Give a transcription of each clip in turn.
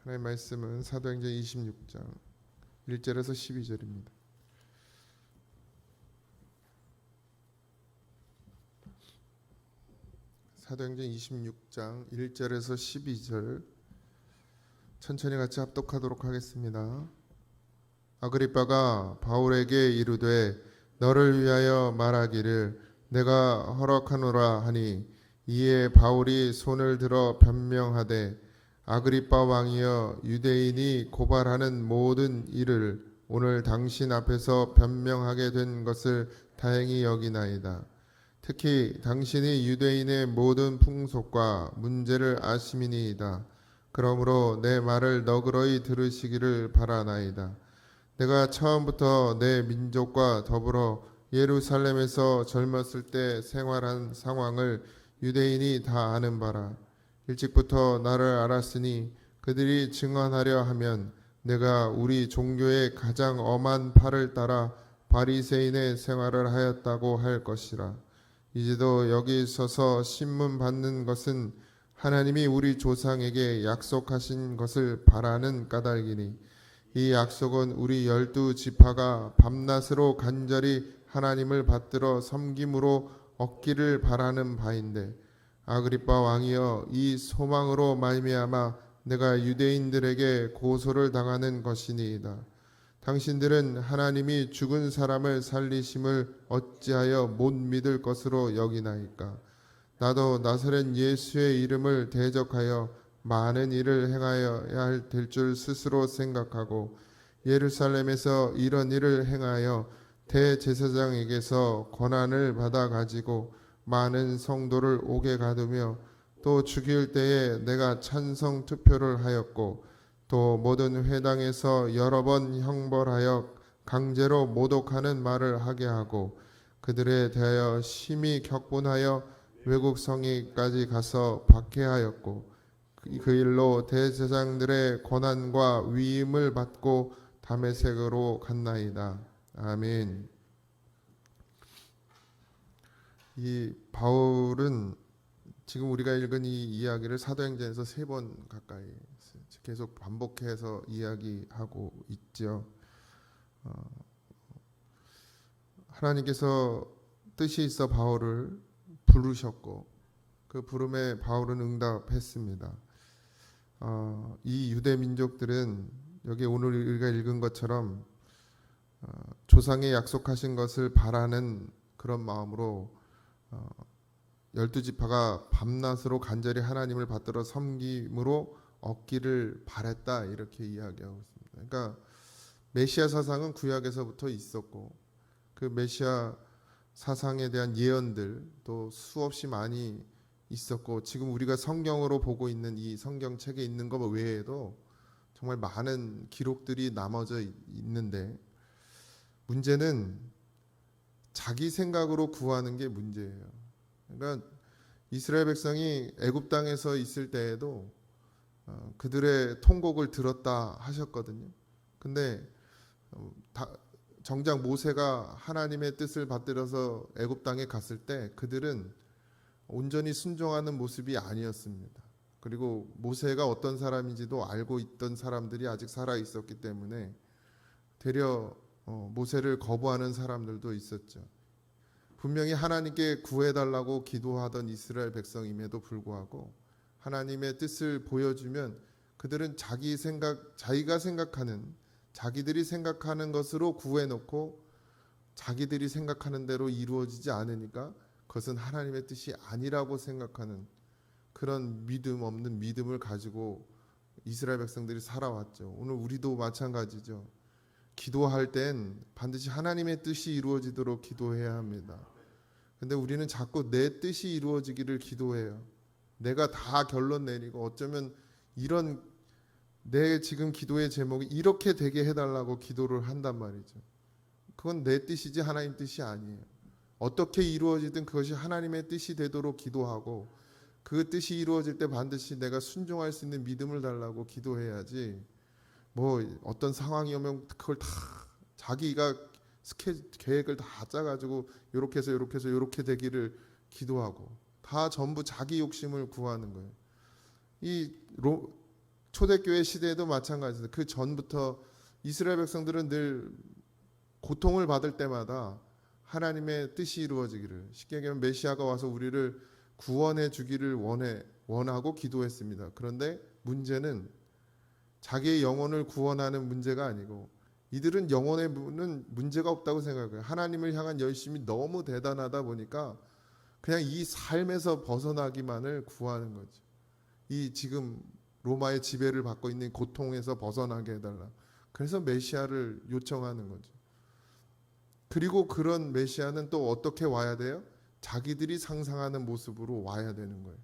하나님의 말씀은 사도행전 26장 1절에서 12절입니다. 사도행전 26장 1절에서 12절 천천히 같이 합독하도록 하겠습니다. 아그리빠가 바울에게 이르되 너를 위하여 말하기를 내가 허락하노라 하니 이에 바울이 손을 들어 변명하되 아그리빠 왕이여 유대인이 고발하는 모든 일을 오늘 당신 앞에서 변명하게 된 것을 다행히 여기나이다. 특히 당신이 유대인의 모든 풍속과 문제를 아심이니이다. 그러므로 내 말을 너그러이 들으시기를 바라나이다. 내가 처음부터 내 민족과 더불어 예루살렘에서 젊었을 때 생활한 상황을 유대인이 다 아는 바라. 일찍부터 나를 알았으니 그들이 증언하려 하면 내가 우리 종교의 가장 엄한 팔을 따라 바리새인의 생활을 하였다고 할 것이라. 이제도 여기 서서 신문 받는 것은 하나님이 우리 조상에게 약속하신 것을 바라는 까닭이니 이 약속은 우리 12지파가 밤낮으로 간절히 하나님을 받들어 섬김으로 얻기를 바라는 바인데 아그리빠 왕이여 이 소망으로 말미암아 내가 유대인들에게 고소를 당하는 것이니이다. 당신들은 하나님이 죽은 사람을 살리심을 어찌하여 못 믿을 것으로 여기나이까. 나도 나사렛 예수의 이름을 대적하여 많은 일을 행하여야 될 줄 스스로 생각하고 예루살렘에서 이런 일을 행하여 대제사장에게서 권한을 받아 가지고 많은 성도를 옥에 가두며 또 죽일 때에 내가 찬성 투표를 하였고 또 모든 회당에서 여러 번 형벌하여 강제로 모독하는 말을 하게 하고 그들에 대하여 심히 격분하여 외국 성에까지 가서 박해하였고 그 일로 대제사장들의 권한과 위임을 받고 다메섹으로 갔나이다. 아멘. 이 바울은 지금 우리가 읽은 이 이야기를 사도행전에서 3번 가까이 계속 반복해서 이야기하고 있죠. 하나님께서 뜻이 있어 바울을 부르셨고 그 부름에 바울은 응답했습니다. 이 유대 민족들은 여기 오늘 우리가 읽은 것처럼 조상의 약속하신 것을 바라는 그런 마음으로 12지파가 밤낮으로 간절히 하나님을 받들어 섬김으로 얻기를 바랬다 이렇게 이야기하고 있습니다. 그러니까 메시아 사상은 구약에서부터 있었고 그 메시아 사상에 대한 예언들 또 수없이 많이 있었고 지금 우리가 성경으로 보고 있는 이 성경책에 있는 것 외에도 정말 많은 기록들이 남아져 있는데 문제는 자기 생각으로 구하는 게 문제예요. 그러니까 이스라엘 백성이 애굽 땅에서 있을 때에도 그들의 통곡을 들었다 하셨거든요. 근데 정작 모세가 하나님의 뜻을 받들어서 애굽 땅에 갔을 때 그들은 온전히 순종하는 모습이 아니었습니다. 그리고 모세가 어떤 사람인지도 알고 있던 사람들이 아직 살아 있었기 때문에 되려 모세를 거부하는 사람들도 있었죠. 분명히 하나님께 구해달라고 기도하던 이스라엘 백성임에도 불구하고 하나님의 뜻을 보여주면 그들은 자기가 생각하는 자기들이 생각하는 것으로 구해놓고 자기들이 생각하는 대로 이루어지지 않으니까 그것은 하나님의 뜻이 아니라고 생각하는 그런 믿음 없는 믿음을 가지고 이스라엘 백성들이 살아왔죠. 오늘 우리도 마찬가지죠. 기도할 땐 반드시 하나님의 뜻이 이루어지도록 기도해야 합니다. 근데 우리는 자꾸 내 뜻이 이루어지기를 기도해요. 내가 다 결론 내리고 어쩌면 이런 내 지금 기도의 제목이 이렇게 되게 해달라고 기도를 한단 말이죠. 그건 내 뜻이지 하나님 뜻이 아니에요. 어떻게 이루어지든 그것이 하나님의 뜻이 되도록 기도하고 그 뜻이 이루어질 때 반드시 내가 순종할 수 있는 믿음을 달라고 기도해야지 뭐 어떤 상황이 오면 그걸 다 자기가 계획을 다 짜가지고 이렇게 해서 이렇게 되기를 기도하고 다 전부 자기 욕심을 구하는 거예요. 이 초대교회 시대에도 마찬가지입니다. 그 전부터 이스라엘 백성들은 늘 고통을 받을 때마다 하나님의 뜻이 이루어지기를, 쉽게 얘기하면 메시아가 와서 우리를 구원해 주기를 원하고 기도했습니다. 그런데 문제는 자기의 영혼을 구원하는 문제가 아니고, 이들은 영혼에 문제가 없다고 생각해요. 하나님을 향한 열심이 너무 대단하다 보니까 그냥 이 삶에서 벗어나기만을 구하는 거죠. 이 지금 로마의 지배를 받고 있는 고통에서 벗어나게 해달라. 그래서 메시아를 요청하는 거죠. 그리고 그런 메시아는 또 어떻게 와야 돼요? 자기들이 상상하는 모습으로 와야 되는 거예요.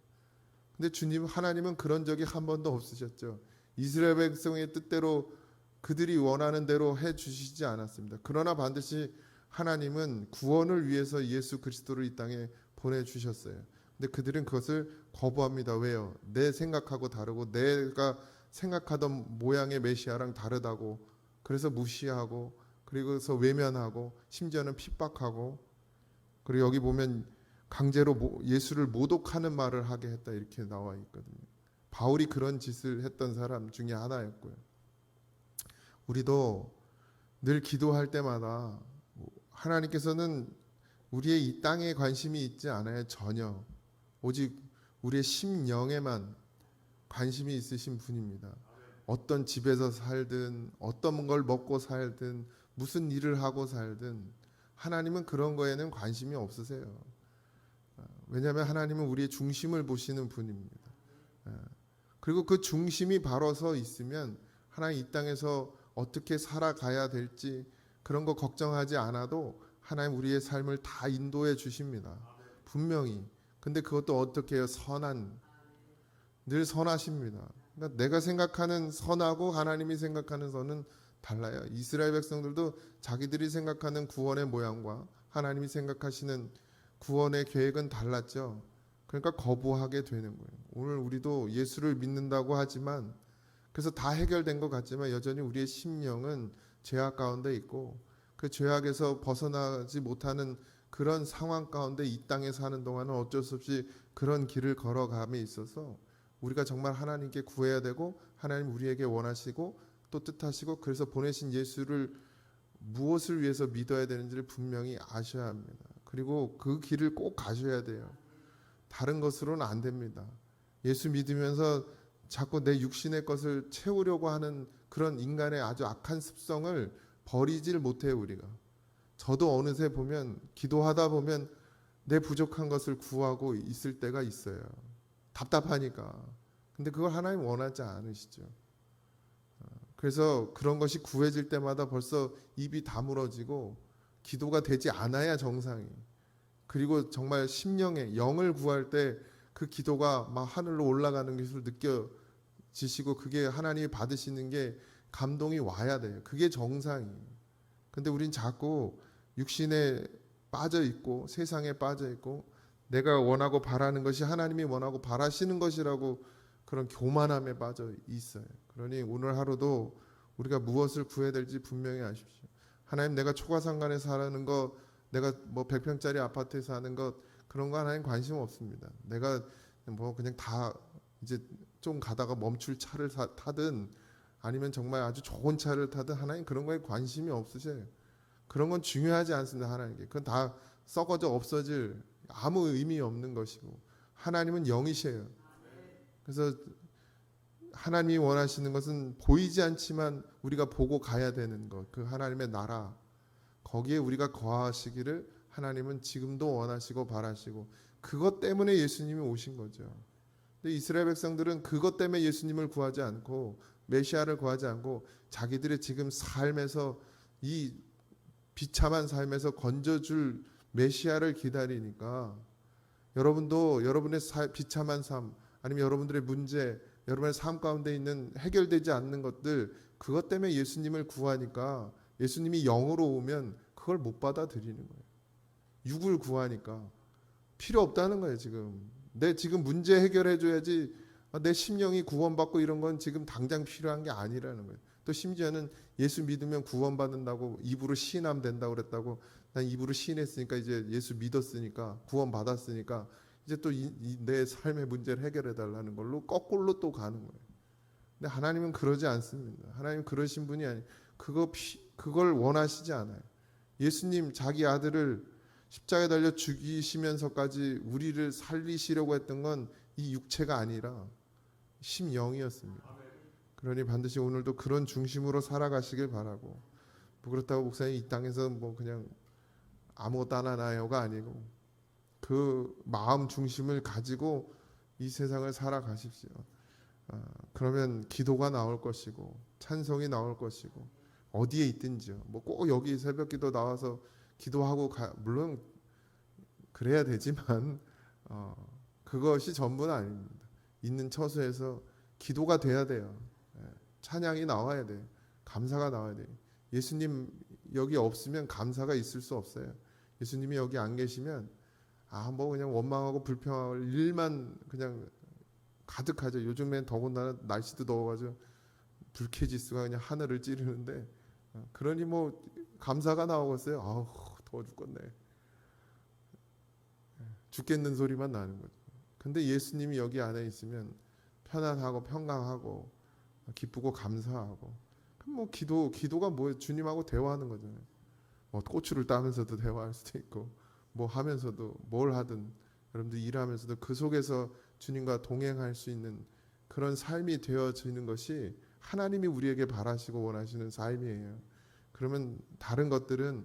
근데 주님, 하나님은 그런 적이 한 번도 없으셨죠. 이스라엘 백성의 뜻대로 그들이 원하는 대로 해 주시지 않았습니다. 그러나 반드시 하나님은 구원을 위해서 예수 그리스도를 이 땅에 보내주셨어요. 근데 그들은 그것을 거부합니다. 왜요? 내 생각하고 다르고, 내가 생각하던 모양의 메시아랑 다르다고, 그래서 무시하고, 그리고서 외면하고, 심지어는 핍박하고, 그리고 여기 보면 강제로 예수를 모독하는 말을 하게 했다, 이렇게 나와 있거든요. 바울이 그런 짓을 했던 사람 중에 하나였고요. 우리도 늘 기도할 때마다 하나님께서는 우리의 이 땅에 관심이 있지 않아요. 전혀. 오직 우리의 심령에만 관심이 있으신 분입니다. 어떤 집에서 살든, 어떤 걸 먹고 살든, 무슨 일을 하고 살든 하나님은 그런 거에는 관심이 없으세요. 왜냐하면 하나님은 우리의 중심을 보시는 분입니다. 그리고 그 중심이 바로 서 있으면 하나님 이 땅에서 어떻게 살아가야 될지 그런 거 걱정하지 않아도 하나님 우리의 삶을 다 인도해 주십니다. 분명히. 근데 그것도 어떻게 해요? 늘 선하십니다. 그러니까 내가 생각하는 선하고 하나님이 생각하는 선은 달라요. 이스라엘 백성들도 자기들이 생각하는 구원의 모양과 하나님이 생각하시는 구원의 계획은 달랐죠. 그러니까 거부하게 되는 거예요. 오늘 우리도 예수를 믿는다고 하지만, 그래서 다 해결된 것 같지만 여전히 우리의 심령은 죄악 가운데 있고, 그 죄악에서 벗어나지 못하는 그런 상황 가운데 이 땅에 사는 동안은 어쩔 수 없이 그런 길을 걸어감에 있어서 우리가 정말 하나님께 구해야 되고, 하나님 우리에게 원하시고 또 뜻하시고, 그래서 보내신 예수를 무엇을 위해서 믿어야 되는지를 분명히 아셔야 합니다. 그리고 그 길을 꼭 가셔야 돼요. 다른 것으로는 안 됩니다. 예수 믿으면서 자꾸 내 육신의 것을 채우려고 하는 그런 인간의 아주 악한 습성을 버리질 못해요, 우리가. 저도 어느새 보면, 기도하다 보면 내 부족한 것을 구하고 있을 때가 있어요. 답답하니까. 근데 그걸 하나님 원하지 않으시죠. 그래서 그런 것이 구해질 때마다 벌써 입이 다물어지고 기도가 되지 않아야 정상이. 그리고 정말 심령에 영을 구할 때 그 기도가 막 하늘로 올라가는 것을 느껴지시고, 그게 하나님이 받으시는 게 감동이 와야 돼요. 그게 정상이에요. 근데 우린 자꾸 육신에 빠져 있고 세상에 빠져 있고, 내가 원하고 바라는 것이 하나님이 원하고 바라시는 것이라고 그런 교만함에 빠져 있어요. 그러니 오늘 하루도 우리가 무엇을 구해야 될지 분명히 아십시오. 하나님, 내가 초가상간에 사는 것, 내가 뭐 100평짜리 아파트에 사는 것, 그런 거 하나님 관심 없습니다. 내가 뭐 그냥 다 이제 좀 가다가 멈출 차를 타든 아니면 정말 아주 좋은 차를 타든 하나님 그런 거에 관심이 없으셔요. 그런 건 중요하지 않습니다. 하나님께. 그건 다 썩어져 없어질 아무 의미 없는 것이고, 하나님은 영이셔요. 그래서 하나님이 원하시는 것은 보이지 않지만 우리가 보고 가야 되는 것, 그 하나님의 나라, 거기에 우리가 거하시기를 하나님은 지금도 원하시고 바라시고, 그것 때문에 예수님이 오신 거죠. 근데 이스라엘 백성들은 그것 때문에 예수님을 구하지 않고, 메시아를 구하지 않고, 자기들의 지금 삶에서, 이 비참한 삶에서 건져줄 메시아를 기다리니까, 여러분도 여러분의 비참한 삶, 아니면 여러분들의 문제, 여러분의 삶 가운데 있는 해결되지 않는 것들, 그것 때문에 예수님을 구하니까, 예수님이 영으로 오면 그걸 못 받아들이는 거예요. 육을 구하니까 필요 없다는 거예요. 내 지금 문제 해결해 줘야지, 내 심령이 구원받고 이런 건 지금 당장 필요한 게 아니라는 거예요. 또 심지어는 예수 믿으면 구원받는다고, 입으로 시인하면 된다고 그랬다고. 난 입으로 시인했으니까, 이제 예수 믿었으니까, 구원받았으니까 이제 또 내 삶의 문제를 해결해 달라는 걸로 거꾸로 또 가는 거예요. 근데 하나님은 그러지 않습니다. 하나님 그러신 분이 아니. 그걸 원하시지 않아요. 예수님 자기 아들을 십자가에 달려 죽이시면서까지 우리를 살리시려고 했던 건 이 육체가 아니라 심영이었습니다. 그러니 반드시 오늘도 그런 중심으로 살아가시길 바라고, 뭐 그렇다고 목사님 이 땅에서 뭐 그냥 아무것도 안 하나요가 아니고 그 마음 중심을 가지고 이 세상을 살아가십시오. 그러면 기도가 나올 것이고 찬송이 나올 것이고 어디에 있든지요. 뭐 꼭 여기 새벽기도 나와서 기도하고 물론 그래야 되지만 그것이 전부는 아닙니다. 있는 처소에서 기도가 돼야 돼요. 찬양이 나와야 돼요. 감사가 나와야 돼요. 예수님 여기 없으면 감사가 있을 수 없어요. 예수님이 여기 안 계시면 뭐 그냥 원망하고 불평할 일만 그냥 가득하죠. 요즘엔 더군다나 날씨도 더워가지고 불쾌지수가 그냥 하늘을 찌르는데, 그러니 뭐 감사가 나오겠어요. 더워 죽겠네. 죽겠는 소리만 나는 거죠. 근데 예수님이 여기 안에 있으면 편안하고 평강하고 기쁘고 감사하고, 그럼 뭐 기도가 뭐예요? 주님하고 대화하는 거잖아요. 뭐 고추를 따면서도 대화할 수도 있고, 뭐 하면서도 뭘 하든 여러분들 일하면서도 그 속에서 주님과 동행할 수 있는 그런 삶이 되어지는 것이 하나님이 우리에게 바라시고 원하시는 삶이에요. 그러면 다른 것들은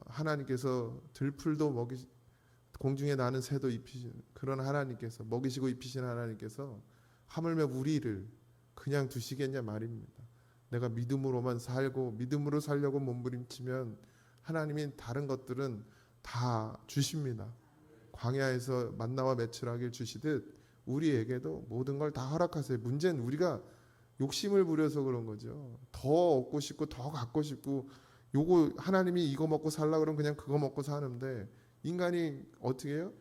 하나님께서 들풀도 공중에 나는 새도 입히시는 그런 하나님께서, 먹이시고 입히시는 하나님께서 하물며 우리를 그냥 두시겠냐 말입니다. 내가 믿음으로만 살고 믿음으로 살려고 몸부림치면 하나님이 다른 것들은 다 주십니다. 광야에서 만나와 메추라기를 주시듯 우리에게도 모든 걸 다 허락하세요. 문제는 우리가 욕심을 부려서 그런 거죠. 더 얻고 싶고 더 갖고 싶고, 요거 하나님이 이거 먹고 살라 그러면 그냥 그거 먹고 사는데, 인간이 어떻게 해요?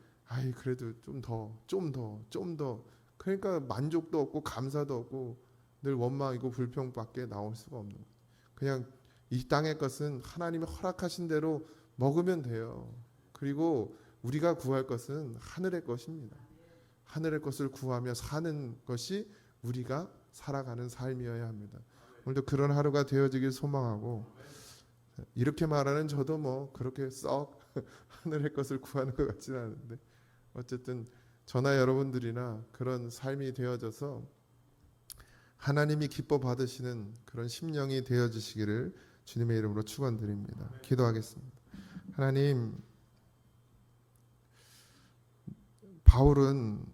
그래도 좀 더. 그러니까 만족도 없고 감사도 없고 늘 원망이고 불평밖에 나올 수가 없는 거예요. 그냥 이 땅의 것은 하나님이 허락하신 대로 먹으면 돼요. 그리고 우리가 구할 것은 하늘의 것입니다. 하늘의 것을 구하며 사는 것이 우리가 살아가는 삶이어야 합니다. 오늘도 그런 하루가 되어지길 소망하고, 이렇게 말하는 저도 뭐 그렇게 썩 하늘의 것을 구하는 것 같지는 않은데, 어쨌든 저나 여러분들이나 그런 삶이 되어져서 하나님이 기뻐 받으시는 그런 심령이 되어지시기를 주님의 이름으로 축원드립니다. 기도하겠습니다. 하나님, 바울은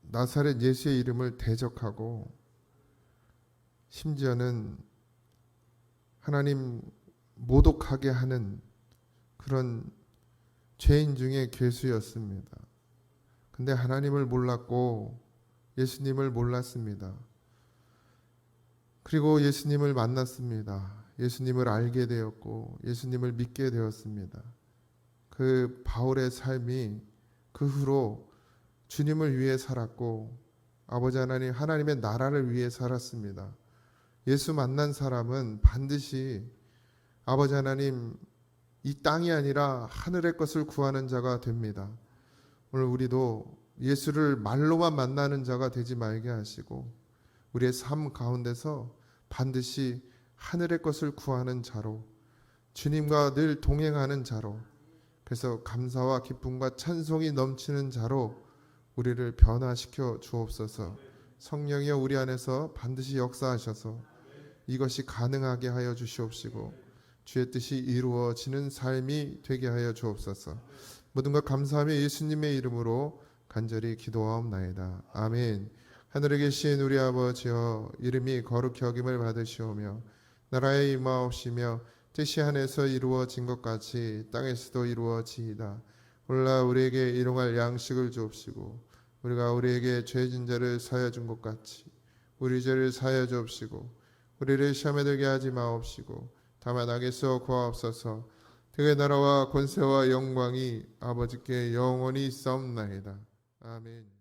나사렛 예수의 이름을 대적하고 심지어는 하나님 모독하게 하는 그런 죄인 중에 괴수였습니다. 근데 하나님을 몰랐고 예수님을 몰랐습니다. 그리고 예수님을 만났습니다. 예수님을 알게 되었고 예수님을 믿게 되었습니다. 그 바울의 삶이 그 후로 주님을 위해 살았고 아버지 하나님, 하나님의 나라를 위해 살았습니다. 예수 만난 사람은 반드시 아버지 하나님, 이 땅이 아니라 하늘의 것을 구하는 자가 됩니다. 오늘 우리도 예수를 말로만 만나는 자가 되지 말게 하시고 우리의 삶 가운데서 반드시 하늘의 것을 구하는 자로, 주님과 늘 동행하는 자로, 그래서 감사와 기쁨과 찬송이 넘치는 자로 우리를 변화시켜 주옵소서. 성령이여 우리 안에서 반드시 역사하셔서 이것이 가능하게 하여 주시옵시고 주의 뜻이 이루어지는 삶이 되게 하여 주옵소서. 모든 것 감사하며 예수님의 이름으로 간절히 기도하옵나이다. 아멘. 하늘에 계신 우리 아버지여, 이름이 거룩히 여김을 받으시오며 나라의 임하옵시며 뜻이 하늘에서 이루어진 것 같이 땅에서도 이루어지이다. 오늘날 우리에게 일용할 양식을 주옵시고 우리가 우리에게 죄진 자를 사하여 준 것 같이 우리 죄를 사하여 주옵시고 우리를 시험에 들게 하지 마옵시고 다만 악에서 구하옵소서. 그의 나라와 권세와 영광이 아버지께 영원히 있사옵나이다. 아멘.